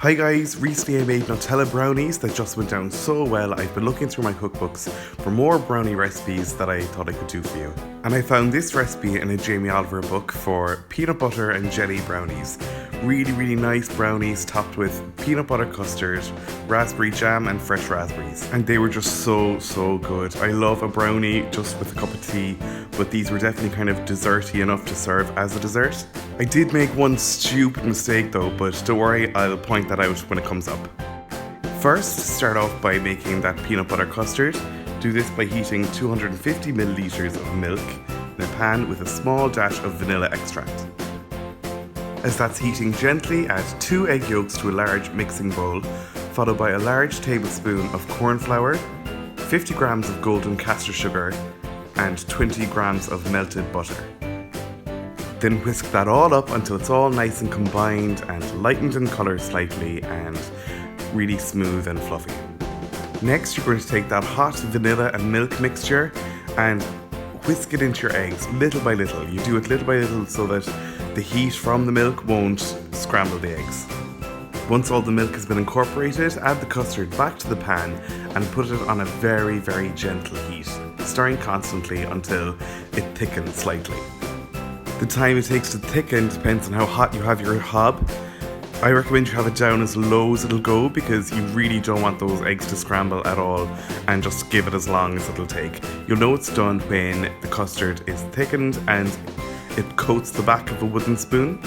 Hi guys, recently I made Nutella brownies that just went down so well. I've been looking through my cookbooks for more brownie recipes that I thought I could do for you. And I found this recipe in a Jamie Oliver book for peanut butter and jelly brownies. Really nice brownies topped with peanut butter custard, raspberry jam and fresh raspberries. And they were just so good. I love a brownie just with a cup of tea, but these were definitely kind of desserty enough to serve as a dessert. I did make one stupid mistake though, but don't worry, I'll point that out when it comes up. First, start off by making that peanut butter custard. Do this by heating 250 milliliters of milk in a pan with a small dash of vanilla extract. As that's heating gently, add 2 egg yolks to a large mixing bowl, followed by a large tablespoon of corn flour, 50 grams of golden castor sugar, and 20 grams of melted butter. Then whisk that all up until it's all nice and combined and lightened in colour slightly and really smooth and fluffy. Next, you're going to take that hot vanilla and milk mixture and whisk it into your eggs little by little. You do it little by little so that the heat from the milk won't scramble the eggs. Once all the milk has been incorporated, add the custard back to the pan and put it on a very gentle heat, stirring constantly until it thickens slightly. The time it takes to thicken depends on how hot you have your hob. I recommend you have it down as low as it'll go because you really don't want those eggs to scramble at all, and just give it as long as it'll take. You'll know it's done when the custard is thickened and it coats the back of a wooden spoon.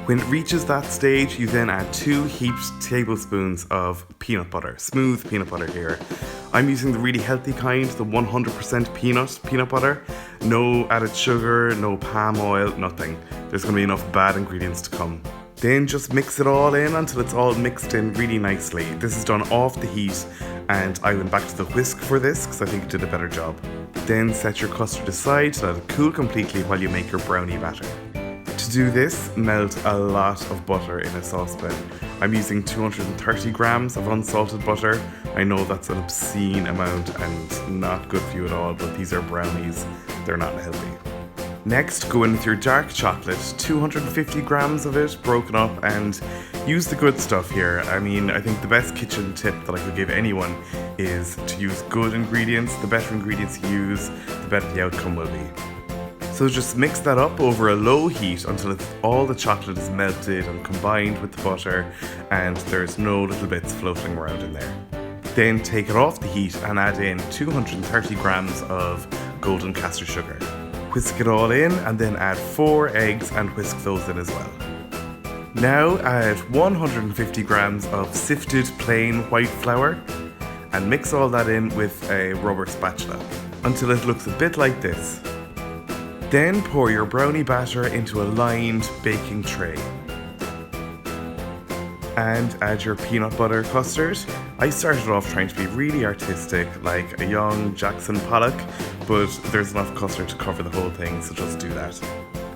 When it reaches that stage, you then add 2 heaped tablespoons of peanut butter, smooth peanut butter here. I'm using the really healthy kind, the 100% peanut butter. No added sugar, no palm oil, nothing. There's going to be enough bad ingredients to come. Then just mix it all in until it's all mixed in really nicely. This is done off the heat, and I went back to the whisk for this because I think it did a better job. Then set your custard aside to let it cool completely while you make your brownie batter. To do this, melt a lot of butter in a saucepan. I'm using 230 grams of unsalted butter. I know that's an obscene amount and not good for you at all, but these are brownies. They're not healthy. Next, go in with your dark chocolate, 250 grams of it broken up, and use the good stuff here. I mean, I think the best kitchen tip that I could give anyone is to use good ingredients. The better ingredients you use, the better the outcome will be. So just mix that up over a low heat until all the chocolate is melted and combined with the butter and there's no little bits floating around in there. Then take it off the heat and add in 230 grams of golden castor sugar. Whisk it all in and then add 4 eggs and whisk those in as well. Now add 150 grams of sifted plain white flour and mix all that in with a rubber spatula until it looks a bit like this. Then pour your brownie batter into a lined baking tray and add your peanut butter custard. I started off trying to be really artistic, like a young Jackson Pollock, but there's enough custard to cover the whole thing, so just do that.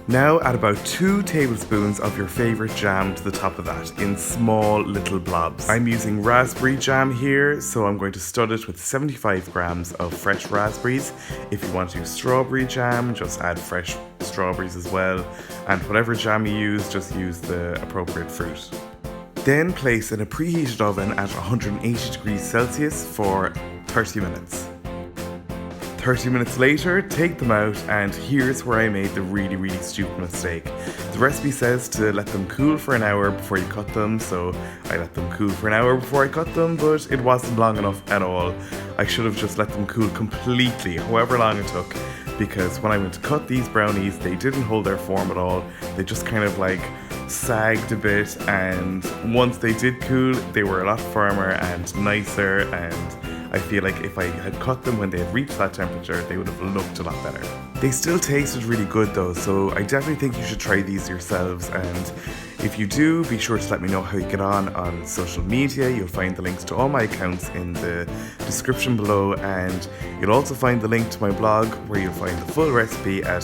Now add about 2 tablespoons of your favourite jam to the top of that in small little blobs. I'm using raspberry jam here, so I'm going to stud it with 75 grams of fresh raspberries. If you want to use strawberry jam, just add fresh strawberries as well. And whatever jam you use, just use the appropriate fruit. Then place in a preheated oven at 180 degrees Celsius for 30 minutes. 30 minutes later, take them out, and here's where I made the really stupid mistake. The recipe says to let them cool for an hour before you cut them, so I let them cool for an hour before I cut them, but it wasn't long enough at all. I should have just let them cool completely, however long it took, because when I went to cut these brownies, they didn't hold their form at all. They just kind of like sagged a bit, and once they did cool, they were a lot firmer and nicer, and I feel like if I had cut them when they had reached that temperature, they would have looked a lot better. They still tasted really good though, so I definitely think you should try these yourselves, and if you do, be sure to let me know how you get on social media. You'll find the links to all my accounts in the description below, and you'll also find the link to my blog where you'll find the full recipe at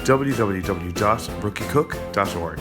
www.rookiecook.org.